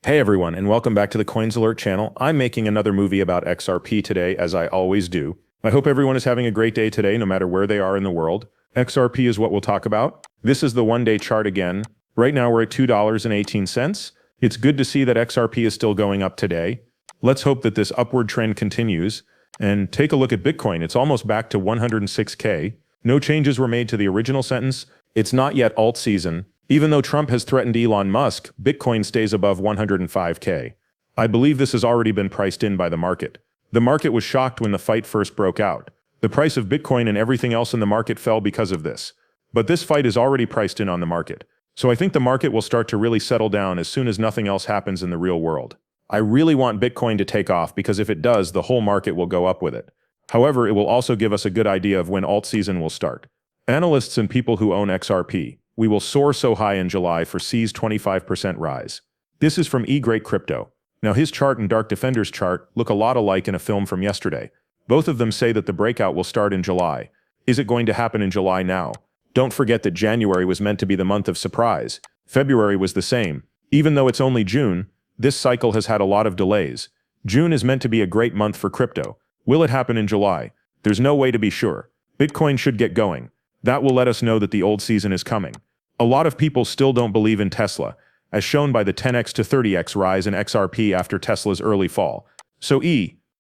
Hey everyone, and welcome back to the Coins Alert channel. I'm making another movie about XRP today, as I always do. I hope everyone is having a great day today, no matter where they are in the world. XRP is what we'll talk about. This is the one-day chart again. Right now we're at $2.18. It's good to see that XRP is still going up today. Let's hope that this upward trend continues. And take a look at Bitcoin. It's almost back to 106K. No changes were made to the original sentence. It's not yet alt season. Even though Trump has threatened Elon Musk, Bitcoin stays above 105K. I believe this has already been priced in by the market. The market was shocked when the fight first broke out. The price of Bitcoin and everything else in the market fell because of this. But this fight is already priced in on the market. So I think the market will start to really settle down as soon as nothing else happens in the real world. I really want Bitcoin to take off because if it does, the whole market will go up with it. However, it will also give us a good idea of when alt season will start. Analysts and people who own XRP, we will soar so high in July for C's 25% rise. This is from Great Crypto. Now his chart and Dark Defender's chart look a lot alike in a film from yesterday. Both of them say that the breakout will start in July. Is it going to happen in July now? Don't forget that January was meant to be the month of surprise. February was the same. Even though it's only June, this cycle has had a lot of delays. June is meant to be a great month for crypto. Will it happen in July? There's no way to be sure. Bitcoin should get going. That will let us know that the old season is coming. A lot of people still don't believe in Tesla, as shown by the 10x to 30x rise in XRP after Tesla's early fall. So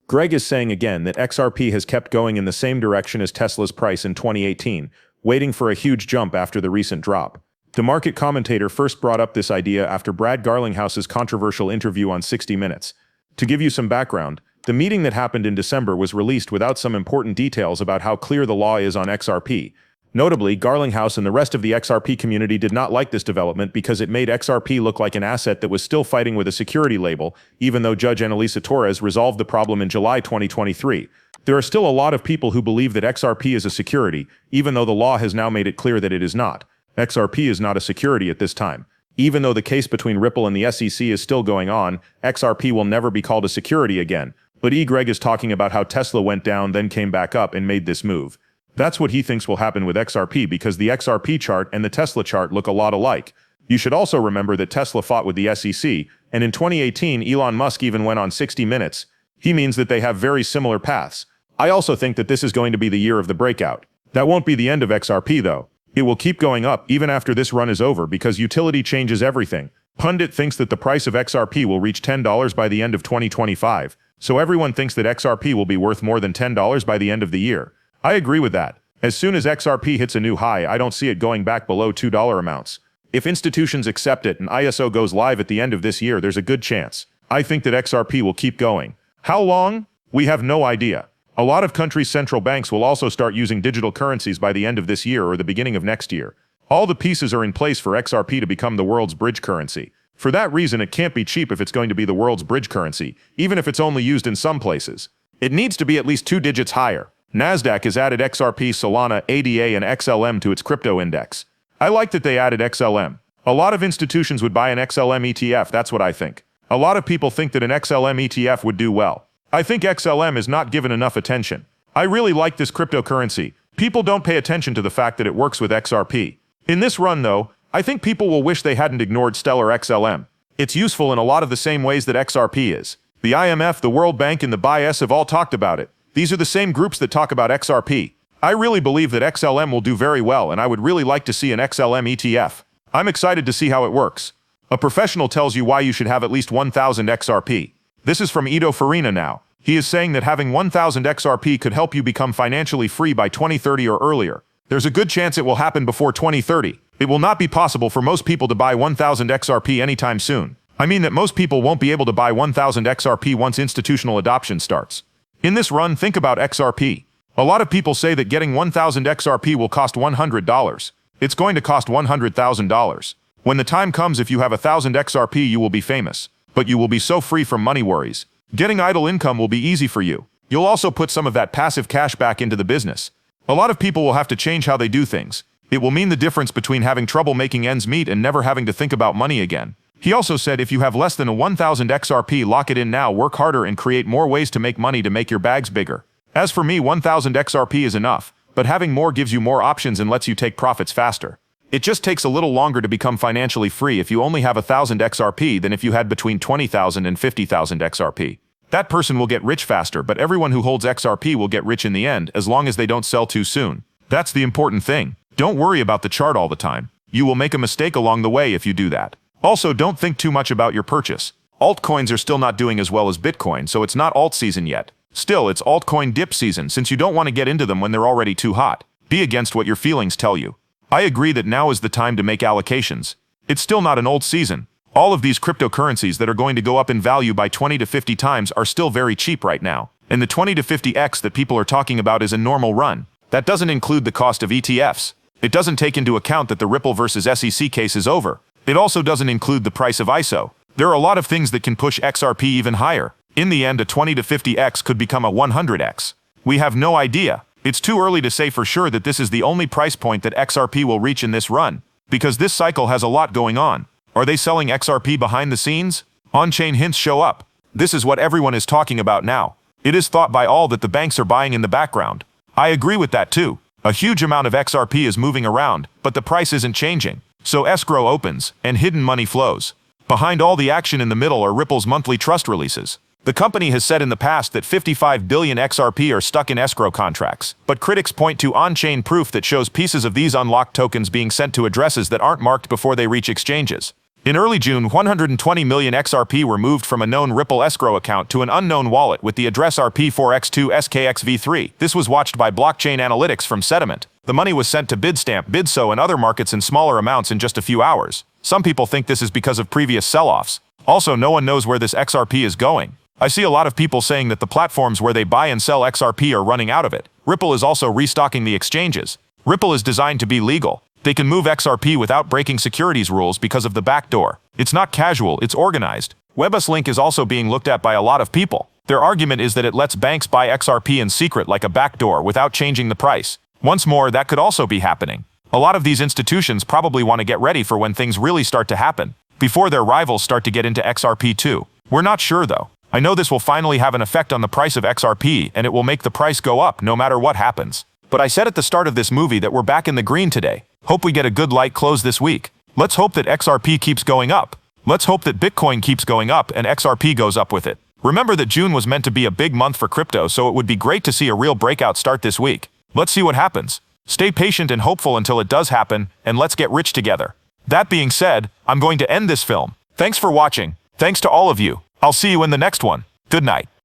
Greg is saying again that XRP has kept going in the same direction as Tesla's price in 2018, waiting for a huge jump after the recent drop. The market commentator first brought up this idea after Brad Garlinghouse's controversial interview on 60 Minutes. To give you some background, the meeting that happened in December was released without some important details about how clear the law is on XRP. Notably, Garlinghouse and the rest of the XRP community did not like this development because it made XRP look like an asset that was still fighting with a security label, even though Judge Annalisa Torres resolved the problem in July 2023. There are still a lot of people who believe that XRP is a security, even though the law has now made it clear that it is not. XRP is not a security at this time. Even though the case between Ripple and the SEC is still going on, XRP will never be called a security again. But Greg is talking about how Tesla went down, then came back up and made this move. That's what he thinks will happen with XRP because the XRP chart and the Tesla chart look a lot alike. You should also remember that Tesla fought with the SEC, and in 2018 Elon Musk even went on 60 Minutes. He means that they have very similar paths. I also think that this is going to be the year of the breakout. That won't be the end of XRP though. It will keep going up even after this run is over because utility changes everything. Pundit thinks that the price of XRP will reach $10 by the end of 2025, so everyone thinks that XRP will be worth more than $10 by the end of the year. I agree with that. As soon as XRP hits a new high, I don't see it going back below $2 amounts. If institutions accept it and ISO goes live at the end of this year, there's a good chance. I think that XRP will keep going. How long? We have no idea. A lot of countries' central banks will also start using digital currencies by the end of this year or the beginning of next year. All the pieces are in place for XRP to become the world's bridge currency. For that reason, it can't be cheap if it's going to be the world's bridge currency, even if it's only used in some places. It needs to be at least 2 digits higher. Nasdaq has added XRP, Solana, ADA, and XLM to its crypto index. I like that they added XLM. A lot of institutions would buy an XLM ETF, that's what I think. A lot of people think that an XLM ETF would do well. I think XLM is not given enough attention. I really like this cryptocurrency. People don't pay attention to the fact that it works with XRP. In this run, though, I think people will wish they hadn't ignored Stellar XLM. It's useful in a lot of the same ways that XRP is. The IMF, the World Bank, and the BIS have all talked about it. These are the same groups that talk about XRP. I really believe that XLM will do very well, and I would really like to see an XLM ETF. I'm excited to see how it works. A professional tells you why you should have at least 1,000 XRP. This is from Ido Farina now. He is saying that having 1,000 XRP could help you become financially free by 2030 or earlier. There's a good chance it will happen before 2030. It will not be possible for most people to buy 1,000 XRP anytime soon. I mean that most people won't be able to buy 1,000 XRP once institutional adoption starts. In this run, think about XRP. A lot of people say that getting 1,000 XRP will cost $100. It's going to cost $100,000. When the time comes, if you have 1,000 XRP, you will be famous. But you will be so free from money worries. Getting idle income will be easy for you. You'll also put some of that passive cash back into the business. A lot of people will have to change how they do things. It will mean the difference between having trouble making ends meet and never having to think about money again. He also said if you have less than 1,000 XRP, lock it in now, work harder, and create more ways to make money to make your bags bigger. As for me, 1,000 XRP is enough, but having more gives you more options and lets you take profits faster. It just takes a little longer to become financially free if you only have 1,000 XRP than if you had between 20,000 and 50,000 XRP. That person will get rich faster, but everyone who holds XRP will get rich in the end as long as they don't sell too soon. That's the important thing. Don't worry about the chart all the time. You will make a mistake along the way if you do that. Also, don't think too much about your purchase. Altcoins are still not doing as well as Bitcoin, so it's not alt season yet. Still, it's altcoin dip season since you don't want to get into them when they're already too hot. Be against what your feelings tell you. I agree that now is the time to make allocations. It's still not an old season. All of these cryptocurrencies that are going to go up in value by 20 to 50 times are still very cheap right now. And the 20 to 50x that people are talking about is a normal run. That doesn't include the cost of ETFs. It doesn't take into account that the Ripple versus SEC case is over. It also doesn't include the price of ISO. There are a lot of things that can push XRP even higher. In the end, a 20 to 50x could become a 100x. We have no idea. It's too early to say for sure that this is the only price point that XRP will reach in this run, because this cycle has a lot going on. Are they selling XRP behind the scenes? On-chain hints show up. This is what everyone is talking about now. It is thought by all that the banks are buying in the background. I agree with that too. A huge amount of XRP is moving around, but the price isn't changing. So escrow opens, and hidden money flows. Behind all the action in the middle are Ripple's monthly trust releases. The company has said in the past that 55 billion XRP are stuck in escrow contracts, but critics point to on-chain proof that shows pieces of these unlocked tokens being sent to addresses that aren't marked before they reach exchanges. In early June, 120 million XRP were moved from a known Ripple escrow account to an unknown wallet with the address RP4X2SKXV3. This was watched by blockchain analytics from Sediment. The money was sent to Bitstamp, Bitso, and other markets in smaller amounts in just a few hours. Some people think this is because of previous sell-offs. Also, no one knows where this XRP is going. I see a lot of people saying that the platforms where they buy and sell XRP are running out of it. Ripple is also restocking the exchanges. Ripple is designed to be legal. They can move XRP without breaking securities rules because of the backdoor. It's not casual, it's organized. Webus Link is also being looked at by a lot of people. Their argument is that it lets banks buy XRP in secret like a backdoor without changing the price. Once more, that could also be happening. A lot of these institutions probably want to get ready for when things really start to happen, before their rivals start to get into XRP too. We're not sure though. I know this will finally have an effect on the price of XRP, and it will make the price go up no matter what happens. But I said at the start of this movie that we're back in the green today. Hope we get a good light close this week. Let's hope that XRP keeps going up. Let's hope that Bitcoin keeps going up and XRP goes up with it. Remember that June was meant to be a big month for crypto, so it would be great to see a real breakout start this week. Let's see what happens. Stay patient and hopeful until it does happen, and let's get rich together. That being said, I'm going to end this film. Thanks for watching. Thanks to all of you. I'll see you in the next one. Good night.